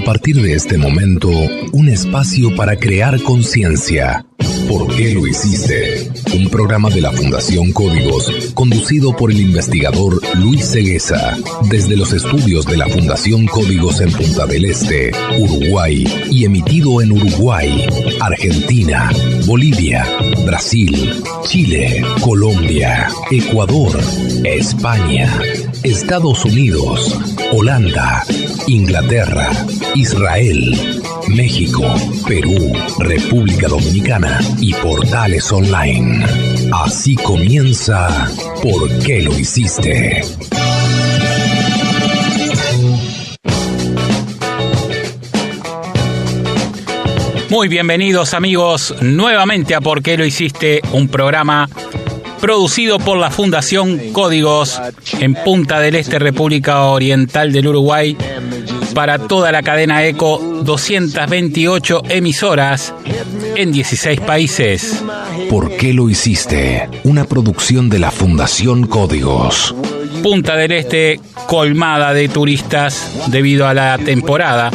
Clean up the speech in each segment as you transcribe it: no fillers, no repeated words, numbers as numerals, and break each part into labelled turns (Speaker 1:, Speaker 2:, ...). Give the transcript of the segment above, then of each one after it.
Speaker 1: A partir de este momento, un espacio para crear conciencia. ¿Por qué lo hiciste? Un programa de la Fundación Códigos, conducido por el investigador Luis Cegueza, desde los estudios de la Fundación Códigos en Punta del Este, Uruguay, y emitido en Uruguay, Argentina, Bolivia, Brasil, Chile, Colombia, Ecuador, España, Estados Unidos, Holanda, Inglaterra, Israel, México, Perú, República Dominicana y portales online. Así comienza ¿Por qué lo hiciste?
Speaker 2: Muy bienvenidos amigos nuevamente a ¿Por qué lo hiciste? Un programa producido por la Fundación Códigos en Punta del Este, República Oriental del Uruguay, para toda la cadena ECO, 228 emisoras en 16 países.
Speaker 1: ¿Por qué lo hiciste? Una producción de la Fundación Códigos.
Speaker 2: Punta del Este colmada de turistas debido a la temporada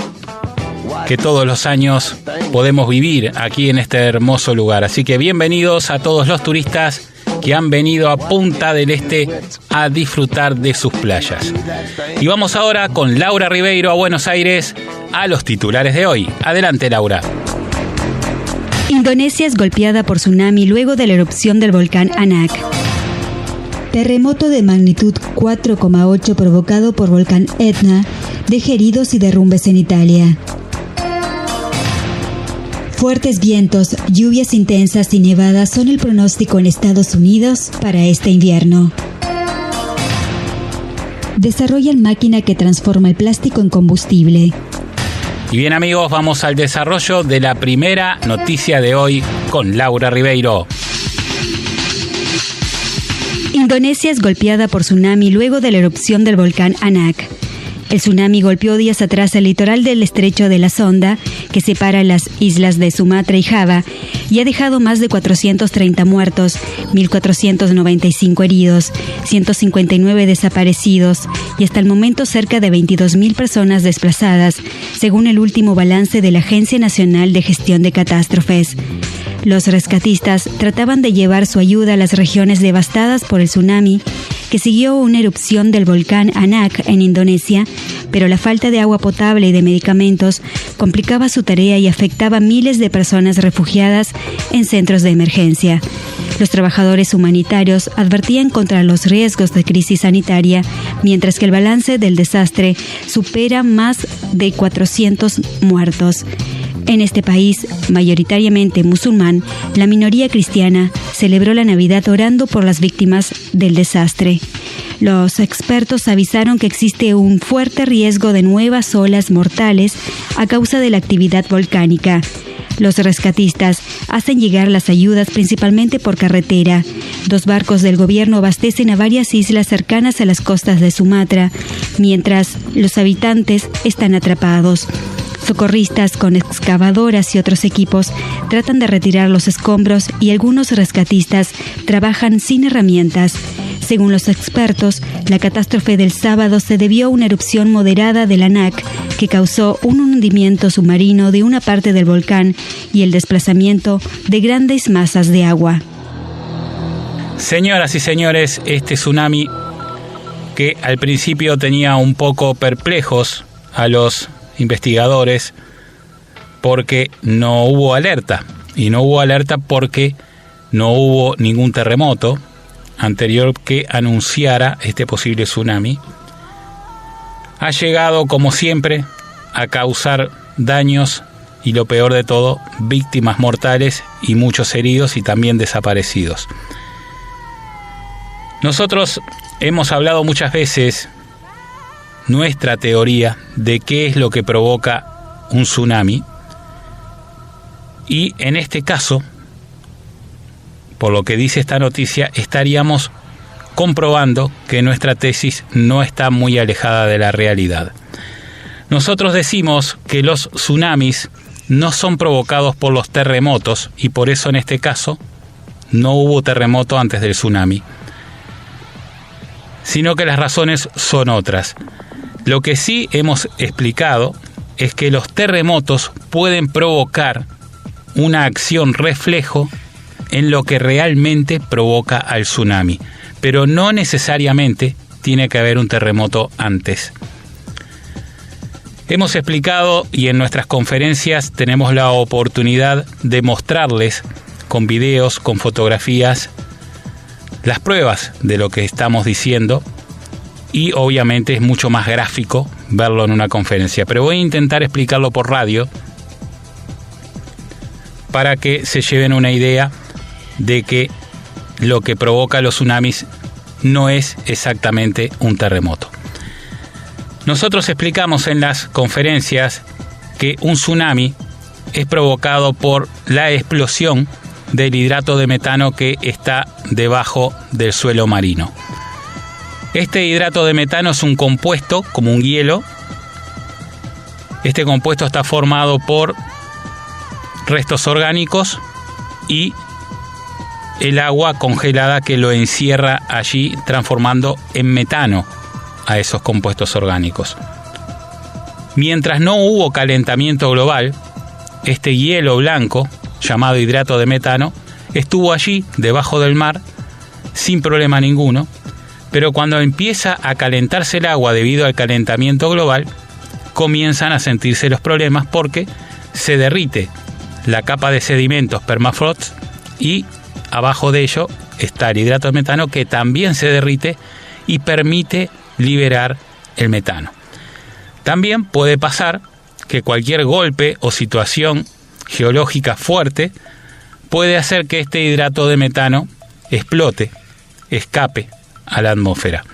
Speaker 2: que todos los años podemos vivir aquí en este hermoso lugar. Así que bienvenidos a todos los turistas que han venido a Punta del Este a disfrutar de sus playas. Y vamos ahora con Laura Ribeiro a Buenos Aires a los titulares de hoy. Adelante, Laura.
Speaker 3: Indonesia es golpeada por tsunami luego de la erupción del volcán Anak. Terremoto de magnitud 4,8 provocado por volcán Etna deja heridos y derrumbes en Italia. Fuertes vientos, lluvias intensas y nevadas son el pronóstico en Estados Unidos para este invierno. Desarrollan máquina que transforma el plástico en combustible.
Speaker 2: Y bien amigos, vamos al desarrollo de la primera noticia de hoy con Laura Ribeiro.
Speaker 3: Indonesia es golpeada por tsunami luego de la erupción del volcán Anak. El tsunami golpeó días atrás el litoral del estrecho de la Sonda, que separa las islas de Sumatra y Java, y ha dejado más de 430 muertos, 1.495 heridos, 159 desaparecidos y hasta el momento cerca de 22.000 personas desplazadas, según el último balance de la Agencia Nacional de Gestión de Catástrofes. Los rescatistas trataban de llevar su ayuda a las regiones devastadas por el tsunami, que siguió una erupción del volcán Anak en Indonesia, pero la falta de agua potable y de medicamentos complicaba su tarea y afectaba a miles de personas refugiadas en centros de emergencia. Los trabajadores humanitarios advertían contra los riesgos de crisis sanitaria, mientras que el balance del desastre supera más de 400 muertos. En este país, mayoritariamente musulmán, la minoría cristiana celebró la Navidad orando por las víctimas del desastre. Los expertos avisaron que existe un fuerte riesgo de nuevas olas mortales a causa de la actividad volcánica. Los rescatistas hacen llegar las ayudas principalmente por carretera. 2 barcos del gobierno abastecen a varias islas cercanas a las costas de Sumatra, mientras los habitantes están atrapados. Socorristas con excavadoras y otros equipos tratan de retirar los escombros y algunos rescatistas trabajan sin herramientas. Según los expertos, la catástrofe del sábado se debió a una erupción moderada del Anak que causó un hundimiento submarino de una parte del volcán y el desplazamiento de grandes masas de agua.
Speaker 2: Señoras y señores, este tsunami que al principio tenía un poco perplejos a los investigadores porque no hubo alerta, y no hubo alerta porque no hubo ningún terremoto anterior que anunciara este posible tsunami, ha llegado como siempre a causar daños y, lo peor de todo, víctimas mortales y muchos heridos y también desaparecidos. Nosotros hemos hablado muchas veces nuestra teoría de qué es lo que provoca un tsunami, y en este caso, por lo que dice esta noticia, estaríamos comprobando que nuestra tesis no está muy alejada de la realidad. Nosotros decimos que los tsunamis no son provocados por los terremotos, y por eso en este caso no hubo terremoto antes del tsunami, sino que las razones son otras. Lo que sí hemos explicado es que los terremotos pueden provocar una acción reflejo en lo que realmente provoca al tsunami, pero no necesariamente tiene que haber un terremoto antes. Hemos explicado y en nuestras conferencias tenemos la oportunidad de mostrarles con videos, con fotografías, las pruebas de lo que estamos diciendo, y obviamente es mucho más gráfico verlo en una conferencia, pero voy a intentar explicarlo por radio para que se lleven una idea de que lo que provoca los tsunamis no es exactamente un terremoto. Nosotros explicamos en las conferencias que un tsunami es provocado por la explosión del hidrato de metano que está debajo del suelo marino. Este hidrato de metano es un compuesto, como un hielo. Este compuesto está formado por restos orgánicos y el agua congelada que lo encierra allí, transformando en metano a esos compuestos orgánicos. Mientras no hubo calentamiento global, este hielo blanco, llamado hidrato de metano, estuvo allí, debajo del mar, sin problema ninguno. Pero cuando empieza a calentarse el agua debido al calentamiento global, comienzan a sentirse los problemas porque se derrite la capa de sedimentos permafrost y abajo de ello está el hidrato de metano, que también se derrite y permite liberar el metano. También puede pasar que cualquier golpe o situación geológica fuerte puede hacer que este hidrato de metano explote, escape a la atmósfera.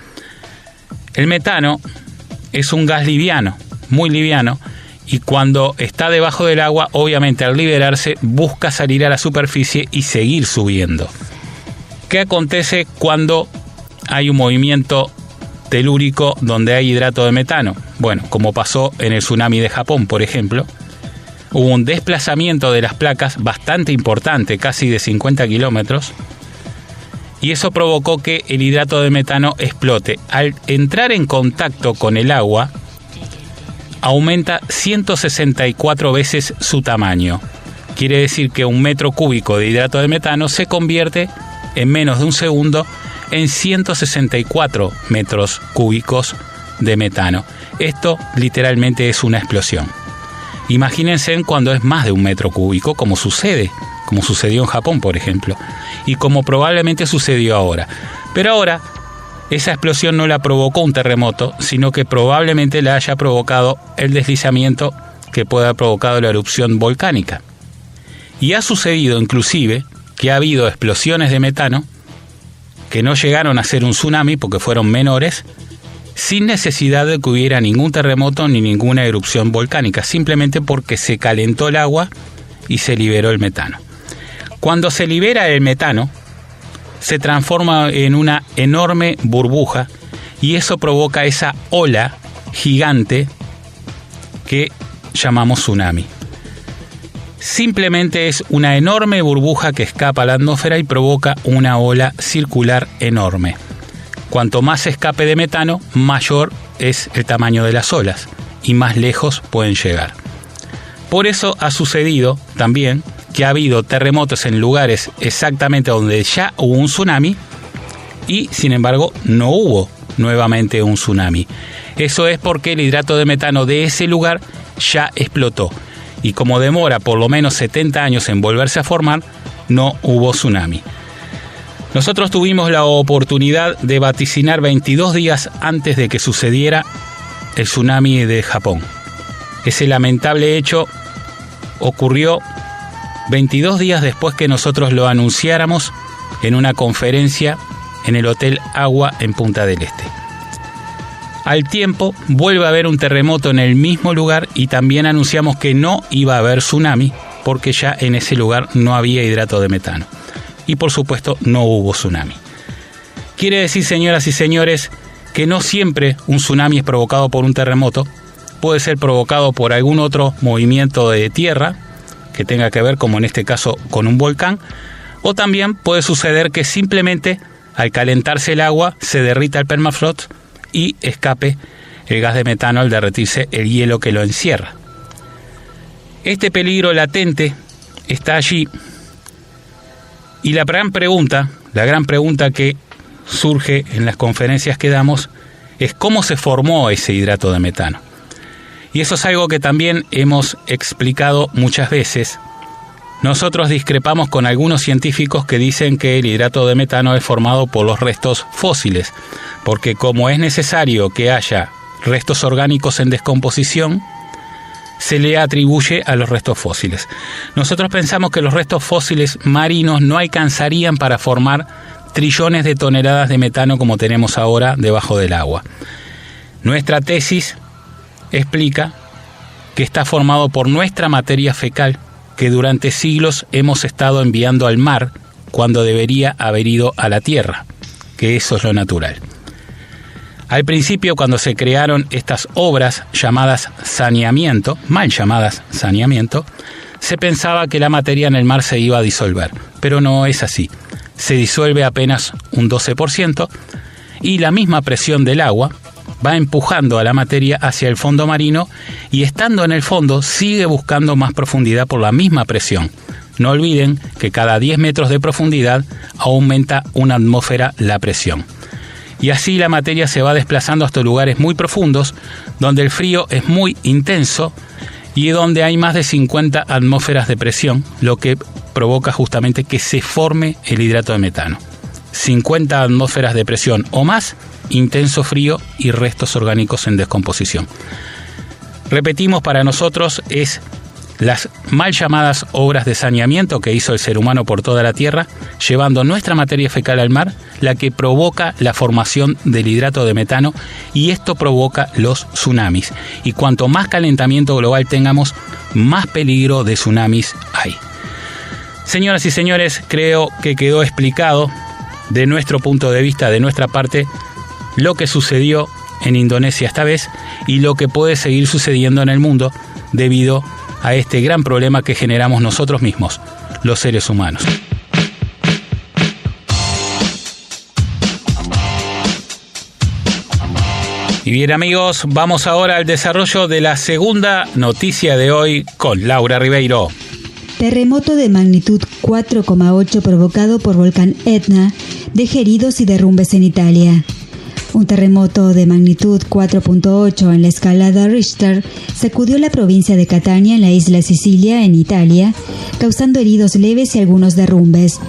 Speaker 2: El metano es un gas liviano, muy liviano, y cuando está debajo del agua, obviamente al liberarse busca salir a la superficie y seguir subiendo. ¿Qué acontece cuando hay un movimiento telúrico donde hay hidrato de metano? Bueno, como pasó en el tsunami de Japón, por ejemplo, hubo un desplazamiento de las placas bastante importante, casi de 50 kilómetros, y eso provocó que el hidrato de metano explote. Al entrar en contacto con el agua, aumenta 164 veces su tamaño. Quiere decir que 1 metro cúbico de hidrato de metano se convierte en menos de un segundo en 164 metros cúbicos de metano. Esto literalmente es una explosión. Imagínense cuando es más de 1 metro cúbico, como sucedió en Japón, por ejemplo, y como probablemente sucedió ahora. Pero ahora, esa explosión no la provocó un terremoto, sino que probablemente la haya provocado el deslizamiento que puede haber provocado la erupción volcánica. Y ha sucedido inclusive que ha habido explosiones de metano que no llegaron a ser un tsunami porque fueron menores, sin necesidad de que hubiera ningún terremoto ni ninguna erupción volcánica, simplemente porque se calentó el agua y se liberó el metano. Cuando se libera el metano, se transforma en una enorme burbuja y eso provoca esa ola gigante que llamamos tsunami. Simplemente es una enorme burbuja que escapa a la atmósfera y provoca una ola circular enorme. Cuanto más escape de metano, mayor es el tamaño de las olas y más lejos pueden llegar. Por eso ha sucedido también que ha habido terremotos en lugares exactamente donde ya hubo un tsunami y, sin embargo, no hubo nuevamente un tsunami. Eso es porque el hidrato de metano de ese lugar ya explotó. Y como demora por lo menos 70 años en volverse a formar, no hubo tsunami. Nosotros tuvimos la oportunidad de vaticinar 22 días antes de que sucediera el tsunami de Japón. Ese lamentable hecho ocurrió 22 días después que nosotros lo anunciáramos en una conferencia en el Hotel Agua en Punta del Este. Al tiempo, vuelve a haber un terremoto en el mismo lugar y también anunciamos que no iba a haber tsunami porque ya en ese lugar no había hidrato de metano. Y por supuesto no hubo tsunami. Quiere decir, señoras y señores, que no siempre un tsunami es provocado por un terremoto. Puede ser provocado por algún otro movimiento de tierra que tenga que ver, como en este caso, con un volcán. O también puede suceder que simplemente al calentarse el agua se derrita el permafrost y escape el gas de metano al derretirse el hielo que lo encierra. Este peligro latente está allí y la gran pregunta que surge en las conferencias que damos es cómo se formó ese hidrato de metano. Y eso es algo que también hemos explicado muchas veces. Nosotros discrepamos con algunos científicos que dicen que el hidrato de metano es formado por los restos fósiles, porque como es necesario que haya restos orgánicos en descomposición, se le atribuye a los restos fósiles. Nosotros pensamos que los restos fósiles marinos no alcanzarían para formar trillones de toneladas de metano como tenemos ahora debajo del agua. Nuestra tesis explica que está formado por nuestra materia fecal que durante siglos hemos estado enviando al mar cuando debería haber ido a la tierra, que eso es lo natural. Al principio, cuando se crearon estas obras llamadas saneamiento, mal llamadas saneamiento, se pensaba que la materia en el mar se iba a disolver, pero no es así. Se disuelve apenas un 12% y la misma presión del agua va empujando a la materia hacia el fondo marino y estando en el fondo sigue buscando más profundidad por la misma presión. No olviden que cada 10 metros de profundidad aumenta una atmósfera la presión. Y así la materia se va desplazando hasta lugares muy profundos, donde el frío es muy intenso y donde hay más de 50 atmósferas de presión, lo que provoca justamente que se forme el hidrato de metano. 50 atmósferas de presión o más, intenso frío y restos orgánicos en descomposición. Repetimos, para nosotros es las mal llamadas obras de saneamiento que hizo el ser humano por toda la Tierra, llevando nuestra materia fecal al mar, la que provoca la formación del hidrato de metano, y esto provoca los tsunamis. Y cuanto más calentamiento global tengamos, más peligro de tsunamis hay. Señoras y señores, creo que quedó explicado de nuestro punto de vista, de nuestra parte, lo que sucedió en Indonesia esta vez y lo que puede seguir sucediendo en el mundo debido a este gran problema que generamos nosotros mismos, los seres humanos. Y bien, amigos, vamos ahora al desarrollo de la segunda noticia de hoy con Laura Ribeiro.
Speaker 3: Terremoto de magnitud 4,8 provocado por volcán Etna deja heridos y derrumbes en Italia. Un terremoto de magnitud 4.8 en la escala de Richter sacudió la provincia de Catania en la isla Sicilia, en Italia, causando heridos leves y algunos derrumbes.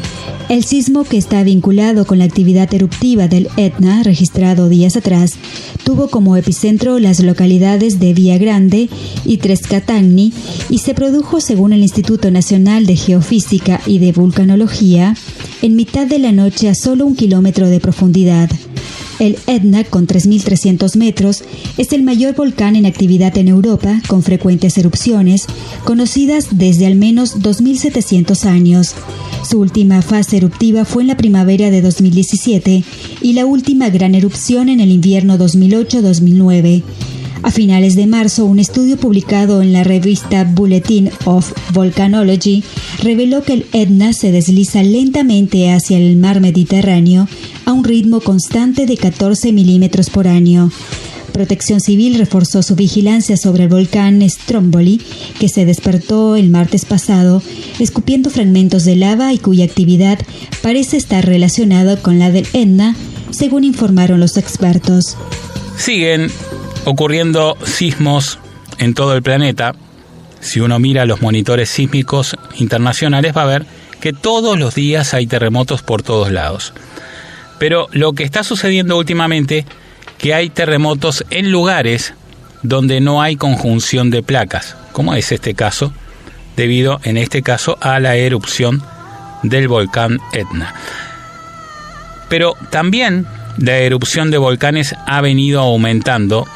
Speaker 3: El sismo, que está vinculado con la actividad eruptiva del Etna, registrado días atrás, tuvo como epicentro las localidades de Via Grande y Trescatagni y se produjo, según el Instituto Nacional de Geofísica y de Vulcanología, en mitad de la noche a solo 1 kilómetro de profundidad. El Etna, con 3.300 metros, es el mayor volcán en actividad en Europa, con frecuentes erupciones, conocidas desde al menos 2.700 años. Su última fase eruptiva fue en la primavera de 2017 y la última gran erupción en el invierno 2008-2009. A finales de marzo, un estudio publicado en la revista Bulletin of Volcanology reveló que el Etna se desliza lentamente hacia el mar Mediterráneo a un ritmo constante de 14 milímetros por año. Protección Civil reforzó su vigilancia sobre el volcán Stromboli, que se despertó el martes pasado, escupiendo fragmentos de lava y cuya actividad parece estar relacionada con la del Etna, según informaron los expertos.
Speaker 2: Siguen ocurriendo sismos en todo el planeta. Si uno mira los monitores sísmicos internacionales, va a ver que todos los días hay terremotos por todos lados. Pero lo que está sucediendo últimamente, que hay terremotos en lugares donde no hay conjunción de placas, como es este caso, debido en este caso a la erupción del volcán Etna. Pero también la erupción de volcanes ha venido aumentando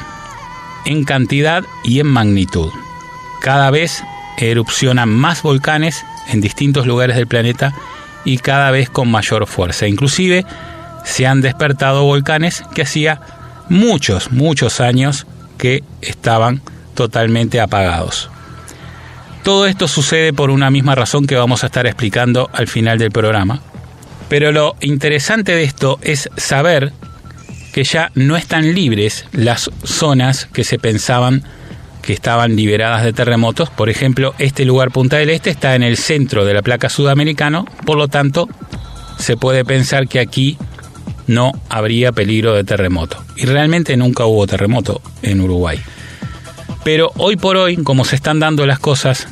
Speaker 2: en cantidad y en magnitud. Cada vez erupcionan más volcanes en distintos lugares del planeta y cada vez con mayor fuerza. Inclusive se han despertado volcanes que hacía muchos años que estaban totalmente apagados. Todo esto sucede por una misma razón que vamos a estar explicando al final del programa. Pero lo interesante de esto es saber que ya no están libres las zonas que se pensaban que estaban liberadas de terremotos. Por ejemplo, este lugar, Punta del Este, está en el centro de la placa sudamericana, por lo tanto, se puede pensar que aquí no habría peligro de terremoto. Y realmente nunca hubo terremoto en Uruguay. Pero hoy por hoy, como se están dando las cosas,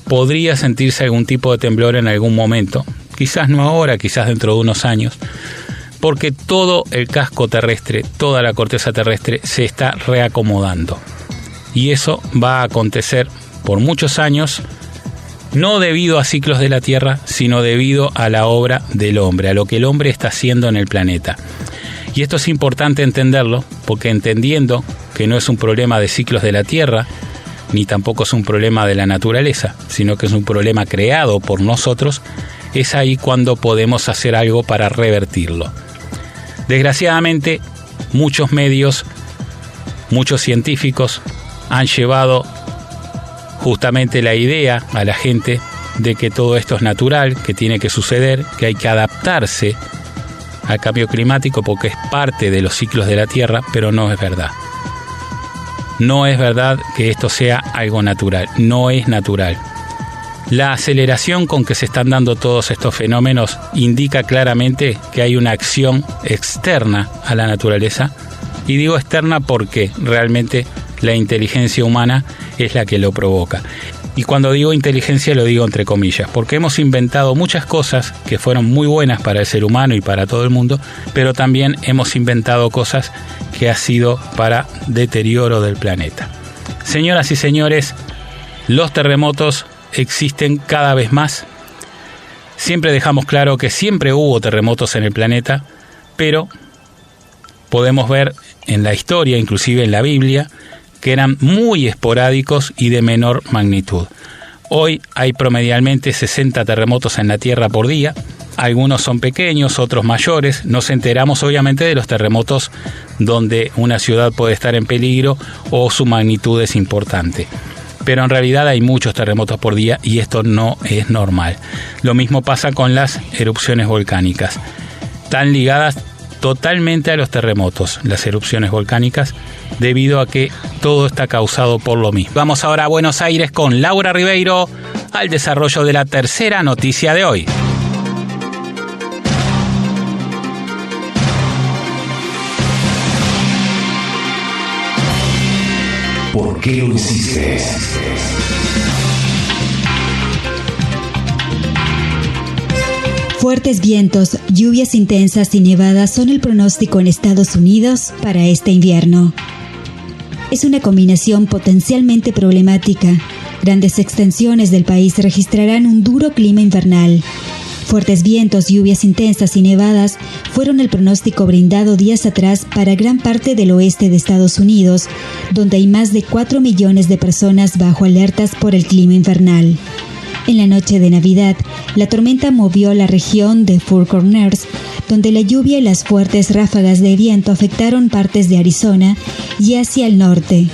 Speaker 2: podría sentirse algún tipo de temblor en algún momento. Quizás no ahora, quizás dentro de unos años. Porque todo el casco terrestre, toda la corteza terrestre se está reacomodando. Y eso va a acontecer por muchos años, no debido a ciclos de la Tierra, sino debido a la obra del hombre, a lo que el hombre está haciendo en el planeta. Y esto es importante entenderlo, porque entendiendo que no es un problema de ciclos de la Tierra, ni tampoco es un problema de la naturaleza, sino que es un problema creado por nosotros, es ahí cuando podemos hacer algo para revertirlo. Desgraciadamente, muchos medios, muchos científicos han llevado justamente la idea a la gente de que todo esto es natural, que tiene que suceder, que hay que adaptarse al cambio climático porque es parte de los ciclos de la Tierra, pero no es verdad. No es verdad que esto sea algo natural, no es natural. La aceleración con que se están dando todos estos fenómenos indica claramente que hay una acción externa a la naturaleza, y digo externa porque realmente la inteligencia humana es la que lo provoca. Y cuando digo inteligencia lo digo entre comillas, porque hemos inventado muchas cosas que fueron muy buenas para el ser humano y para todo el mundo, pero también hemos inventado cosas que ha sido para deterioro del planeta. Señoras y señores, los terremotos existen cada vez más. Siempre dejamos claro que siempre hubo terremotos en el planeta, pero podemos ver en la historia, inclusive en la Biblia, que eran muy esporádicos y de menor magnitud. Hoy hay promedialmente 60 terremotos en la Tierra por día. Algunos son pequeños, otros mayores. Nos enteramos obviamente de los terremotos donde una ciudad puede estar en peligro o su magnitud es importante. Pero en realidad hay muchos terremotos por día y esto no es normal. Lo mismo pasa con las erupciones volcánicas. Están ligadas totalmente a los terremotos, las erupciones volcánicas, debido a que todo está causado por lo mismo. Vamos ahora a Buenos Aires con Laura Ribeiro al desarrollo de la tercera noticia de hoy.
Speaker 1: ¿Por qué lo hiciste?
Speaker 3: Fuertes vientos, lluvias intensas y nevadas son el pronóstico en Estados Unidos para este invierno. Es una combinación potencialmente problemática. Grandes extensiones del país registrarán un duro clima invernal. Fuertes vientos, lluvias intensas y nevadas fueron el pronóstico brindado días atrás para gran parte del oeste de Estados Unidos, donde hay más de 4 millones de personas bajo alertas por el clima invernal. En la noche de Navidad, la tormenta movió la región de Four Corners, donde la lluvia y las fuertes ráfagas de viento afectaron partes de Arizona y hacia el norte.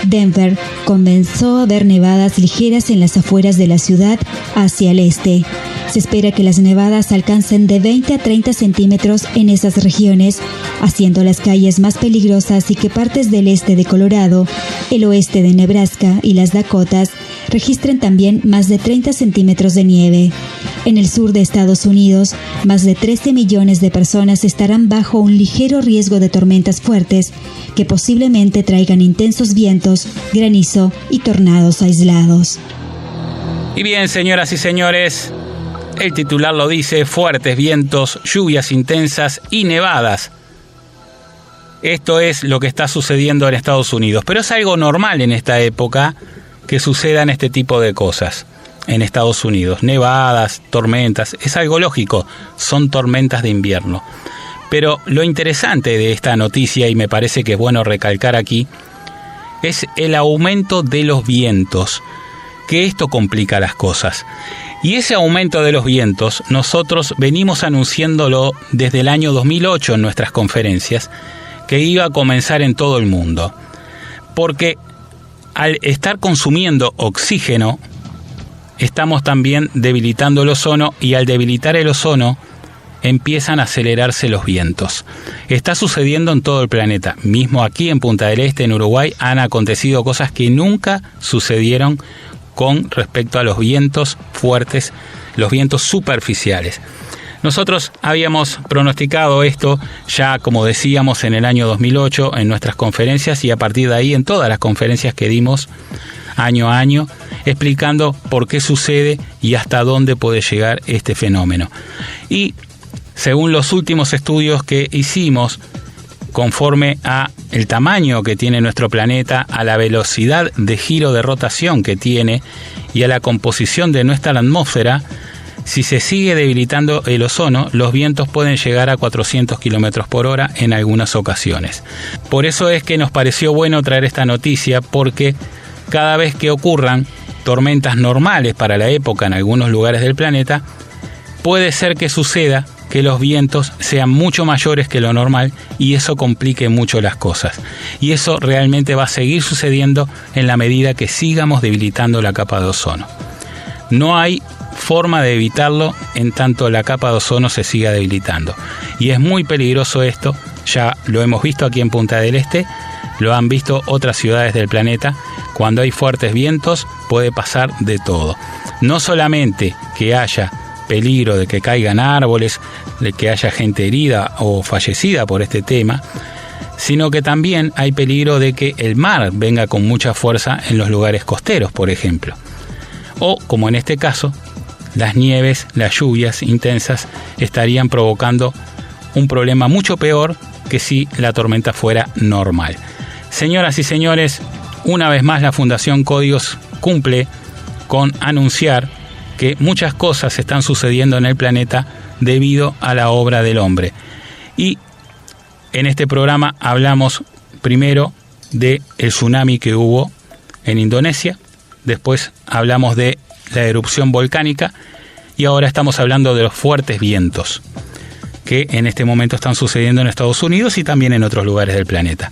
Speaker 3: Denver comenzó a ver nevadas ligeras en las afueras de la ciudad hacia el este. Se espera que las nevadas alcancen de 20 a 30 centímetros en esas regiones, haciendo las calles más peligrosas y que partes del este de Colorado, el oeste de Nebraska y las Dakotas registren también más de 30 centímetros de nieve. En el sur de Estados Unidos, más de 13 millones de personas estarán bajo un ligero riesgo de tormentas fuertes que posiblemente traigan intensos vientos, granizo y tornados aislados.
Speaker 2: Y bien, señoras y señores, el titular lo dice: fuertes vientos, lluvias intensas y nevadas. Esto es lo que está sucediendo en Estados Unidos, pero es algo normal en esta época que sucedan este tipo de cosas en Estados Unidos. Nevadas, tormentas, es algo lógico, son tormentas de invierno. Pero lo interesante de esta noticia, y me parece que es bueno recalcar aquí, es el aumento de los vientos, que esto complica las cosas. Y ese aumento de los vientos, nosotros venimos anunciándolo desde el año 2008 en nuestras conferencias, que iba a comenzar en todo el mundo. Porque al estar consumiendo oxígeno, estamos también debilitando el ozono, y al debilitar el ozono, empiezan a acelerarse los vientos. Está sucediendo en todo el planeta. Mismo aquí en Punta del Este, en Uruguay, han acontecido cosas que nunca sucedieron con respecto a los vientos fuertes, los vientos superficiales. Nosotros habíamos pronosticado esto ya, como decíamos, en el año 2008 en nuestras conferencias, y a partir de ahí en todas las conferencias que dimos año a año, explicando por qué sucede y hasta dónde puede llegar este fenómeno. Y según los últimos estudios que hicimos, conforme a el tamaño que tiene nuestro planeta, a la velocidad de giro de rotación que tiene y a la composición de nuestra atmósfera, si se sigue debilitando el ozono, los vientos pueden llegar a 400 kilómetros por hora en algunas ocasiones. Por eso es que nos pareció bueno traer esta noticia, porque cada vez que ocurran tormentas normales para la época en algunos lugares del planeta, puede ser que suceda que los vientos sean mucho mayores que lo normal y eso complique mucho las cosas. Y eso realmente va a seguir sucediendo en la medida que sigamos debilitando la capa de ozono. No hay forma de evitarlo en tanto la capa de ozono se siga debilitando. Y es muy peligroso esto, ya lo hemos visto aquí en Punta del Este, lo han visto otras ciudades del planeta. Cuando hay fuertes vientos puede pasar de todo. No solamente que haya peligro de que caigan árboles, de que haya gente herida o fallecida por este tema, sino que también hay peligro de que el mar venga con mucha fuerza en los lugares costeros, por ejemplo. O, como en este caso, las nieves, las lluvias intensas estarían provocando un problema mucho peor que si la tormenta fuera normal. Señoras y señores, una vez más la Fundación Códigos cumple con anunciar que muchas cosas están sucediendo en el planeta debido a la obra del hombre. Y en este programa hablamos primero del tsunami que hubo en Indonesia, después hablamos de la erupción volcánica y ahora estamos hablando de los fuertes vientos que en este momento están sucediendo en Estados Unidos y también en otros lugares del planeta.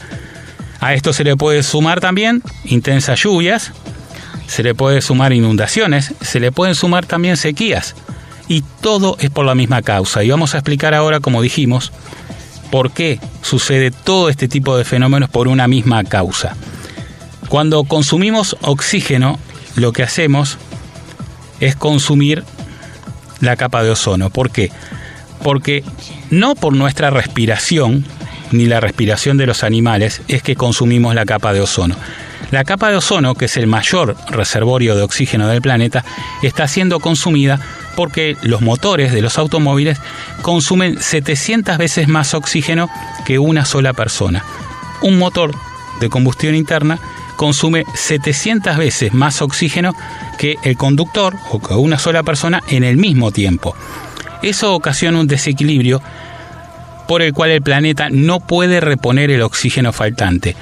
Speaker 2: A esto se le puede sumar también intensas lluvias, se le puede sumar inundaciones, se le pueden sumar también sequías, y todo es por la misma causa. Y vamos a explicar ahora, como dijimos, por qué sucede todo este tipo de fenómenos por una misma causa. Cuando consumimos oxígeno, lo que hacemos es consumir la capa de ozono. ¿Por qué? Porque no por nuestra respiración, ni la respiración de los animales, es que consumimos la capa de ozono. La capa de ozono, que es el mayor reservorio de oxígeno del planeta, está siendo consumida porque los motores de los automóviles consumen 700 veces más oxígeno que una sola persona. Un motor de combustión interna consume 700 veces más oxígeno que el conductor o que una sola persona en el mismo tiempo. Eso ocasiona un desequilibrio por el cual el planeta no puede reponer el oxígeno faltante.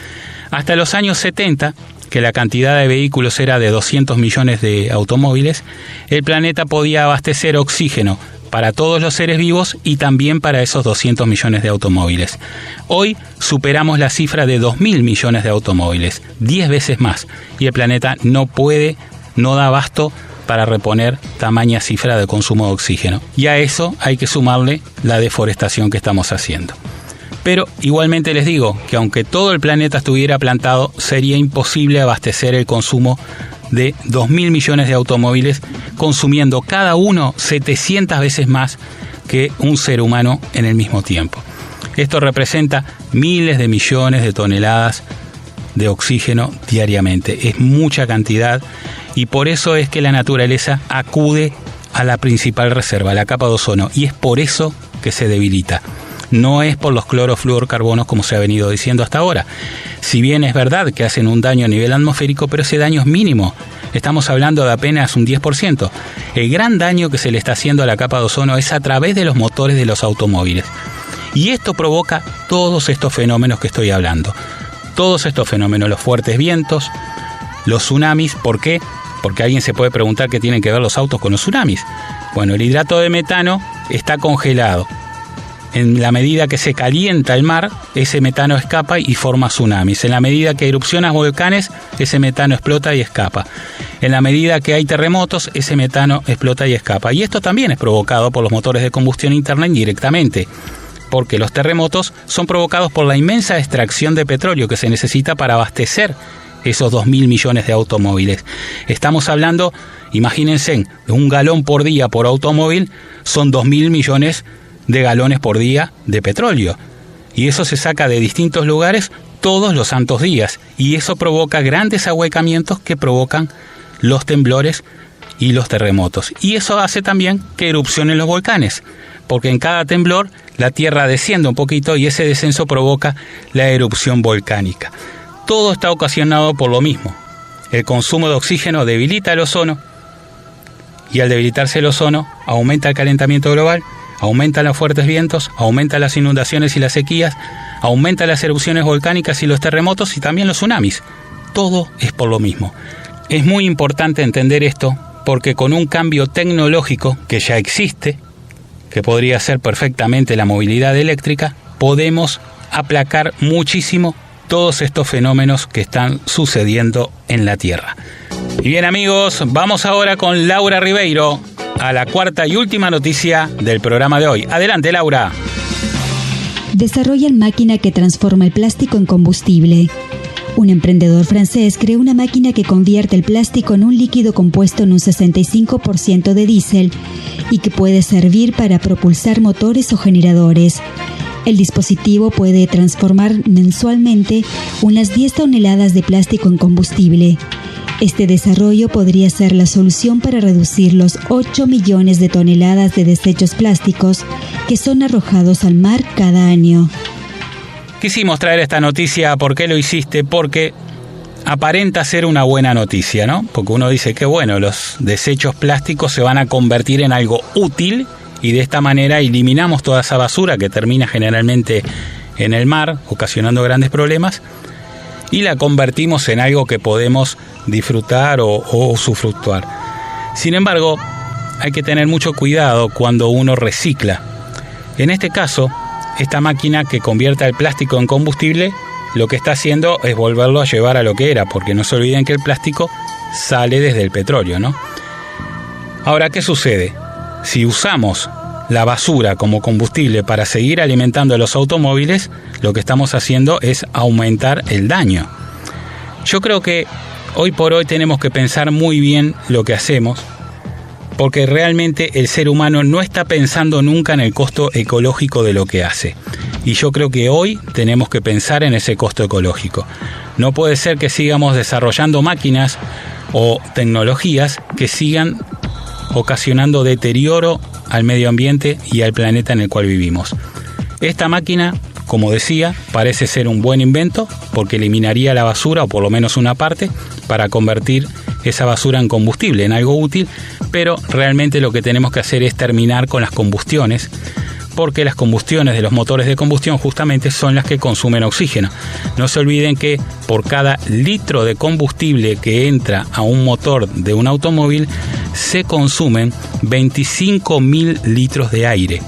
Speaker 2: Hasta los años 70, que la cantidad de vehículos era de 200 millones de automóviles, el planeta podía abastecer oxígeno para todos los seres vivos y también para esos 200 millones de automóviles. Hoy superamos la cifra de 2.000 millones de automóviles, 10 veces más, y el planeta no da abasto para reponer tamaña cifra de consumo de oxígeno. Y a eso hay que sumarle la deforestación que estamos haciendo. Pero igualmente les digo que aunque todo el planeta estuviera plantado, sería imposible abastecer el consumo de 2.000 millones de automóviles, consumiendo cada uno 700 veces más que un ser humano en el mismo tiempo. Esto representa miles de millones de toneladas de oxígeno diariamente. Es mucha cantidad y por eso es que la naturaleza acude a la principal reserva, la capa de ozono, y es por eso que se debilita. No es por los clorofluorcarbonos como se ha venido diciendo hasta ahora. Si bien es verdad que hacen un daño a nivel atmosférico, pero ese daño es mínimo. Estamos hablando de apenas un 10%. El gran daño que se le está haciendo a la capa de ozono es a través de los motores de los automóviles. Y esto provoca todos estos fenómenos que estoy hablando. Todos estos fenómenos, los fuertes vientos, los tsunamis. ¿Por qué? Porque alguien se puede preguntar qué tienen que ver los autos con los tsunamis. Bueno, el hidrato de metano está congelado. En la medida que se calienta el mar, ese metano escapa y forma tsunamis. En la medida que erupcionan volcanes, ese metano explota y escapa. En la medida que hay terremotos, ese metano explota y escapa. Y esto también es provocado por los motores de combustión interna indirectamente, porque los terremotos son provocados por la inmensa extracción de petróleo que se necesita para abastecer esos 2.000 millones de automóviles. Estamos hablando, imagínense, de 1 galón por día por automóvil, son 2.000 millones de galones por día de petróleo. Y eso se saca de distintos lugares todos los santos días. Y eso provoca grandes ahuecamientos que provocan los temblores y los terremotos. Y eso hace también que erupcionen los volcanes, porque en cada temblor la tierra desciende un poquito y ese descenso provoca la erupción volcánica. Todo está ocasionado por lo mismo. El consumo de oxígeno debilita el ozono y al debilitarse el ozono aumenta el calentamiento global, aumentan los fuertes vientos, aumentan las inundaciones y las sequías, aumentan las erupciones volcánicas y los terremotos y también los tsunamis. Todo es por lo mismo. Es muy importante entender esto porque con un cambio tecnológico que ya existe, que podría ser perfectamente la movilidad eléctrica, podemos aplacar muchísimo todos estos fenómenos que están sucediendo en la Tierra. Y bien amigos, vamos ahora con Laura Ribeiro a la cuarta y última noticia del programa de hoy. Adelante, Laura.
Speaker 3: Desarrollan máquina que transforma el plástico en combustible. Un emprendedor francés creó una máquina que convierte el plástico en un líquido compuesto en un 65% de diésel y que puede servir para propulsar motores o generadores. El dispositivo puede transformar mensualmente unas 10 toneladas de plástico en combustible. Este desarrollo podría ser la solución para reducir los 8 millones de toneladas de desechos plásticos que son arrojados al mar cada año.
Speaker 2: Quisimos traer esta noticia. ¿Por qué lo hiciste? Porque aparenta ser una buena noticia, ¿no? Porque uno dice que bueno, los desechos plásticos se van a convertir en algo útil y de esta manera eliminamos toda esa basura que termina generalmente en el mar, ocasionando grandes problemas, y la convertimos en algo que podemos disfrutar o usufructuar. Sin embargo, hay que tener mucho cuidado cuando uno recicla. En este caso, esta máquina que convierte el plástico en combustible, lo que está haciendo es volverlo a llevar a lo que era, porque no se olviden que el plástico sale desde el petróleo, ¿no? Ahora, ¿qué sucede? Si usamos la basura como combustible para seguir alimentando a los automóviles, lo que estamos haciendo es aumentar el daño. Yo creo que hoy por hoy tenemos que pensar muy bien lo que hacemos, porque realmente el ser humano no está pensando nunca en el costo ecológico de lo que hace. Y yo creo que hoy tenemos que pensar en ese costo ecológico. No puede ser que sigamos desarrollando máquinas o tecnologías que sigan ocasionando deterioro al medio ambiente y al planeta en el cual vivimos. Esta máquina, como decía, parece ser un buen invento porque eliminaría la basura, o por lo menos una parte, para convertir esa basura en combustible, en algo útil, pero realmente lo que tenemos que hacer es terminar con las combustiones, porque las combustiones de los motores de combustión justamente son las que consumen oxígeno. No se olviden que por cada litro de combustible que entra a un motor de un automóvil se consumen 25.000 litros de aire.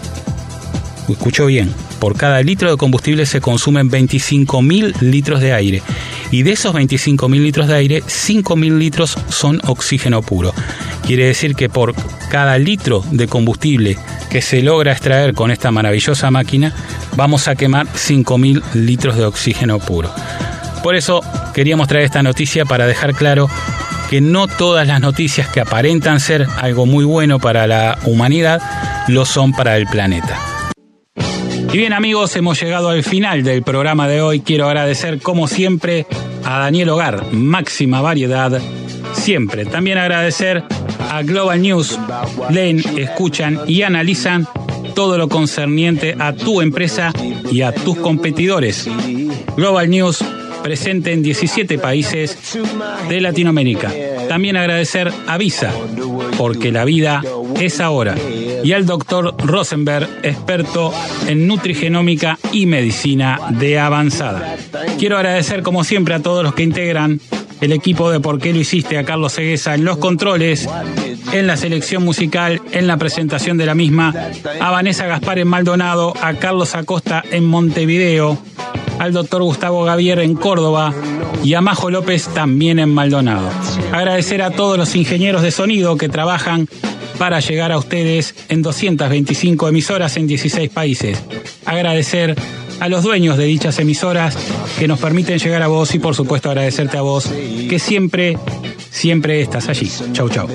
Speaker 2: Escuchó bien, por cada litro de combustible se consumen 25.000 litros de aire. Y de esos 25.000 litros de aire, 5.000 litros son oxígeno puro. Quiere decir que por cada litro de combustible que se logra extraer con esta maravillosa máquina, vamos a quemar 5.000 litros de oxígeno puro. Por eso queríamos traer esta noticia para dejar claro que no todas las noticias que aparentan ser algo muy bueno para la humanidad, lo son para el planeta. Y bien amigos, hemos llegado al final del programa de hoy. Quiero agradecer como siempre a Daniel Hogar, máxima variedad, siempre. También agradecer a Global News. Leen, escuchan y analizan todo lo concerniente a tu empresa y a tus competidores. Global News, presente en 17 países de Latinoamérica. También agradecer a Visa, porque la vida es ahora. Y al doctor Rosenberg, experto en nutrigenómica y medicina de avanzada. Quiero agradecer como siempre a todos los que integran el equipo de ¿Por qué lo hiciste? A Carlos Seguesa en los controles, en la selección musical, en la presentación de la misma, a Vanessa Gaspar en Maldonado, a Carlos Acosta en Montevideo, al doctor Gustavo Gavier en Córdoba y a Majo López también en Maldonado. Agradecer a todos los ingenieros de sonido que trabajan para llegar a ustedes en 225 emisoras en 16 países. Agradecer a los dueños de dichas emisoras que nos permiten llegar a vos y por supuesto agradecerte a vos que siempre estás allí. Chau, chau.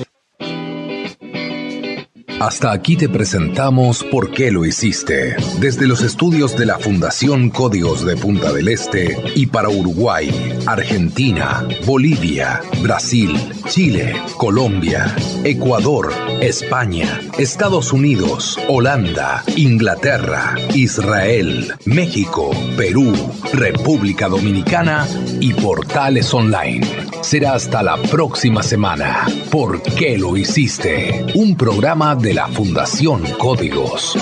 Speaker 1: Hasta aquí te presentamos ¿Por qué lo hiciste? Desde los estudios de la Fundación Códigos de Punta del Este y para Uruguay, Argentina, Bolivia, Brasil, Chile, Colombia, Ecuador, España, Estados Unidos, Holanda, Inglaterra, Israel, México, Perú, República Dominicana y Portales Online. Será hasta la próxima semana. ¿Por qué lo hiciste? Un programa de la Fundación Códigos.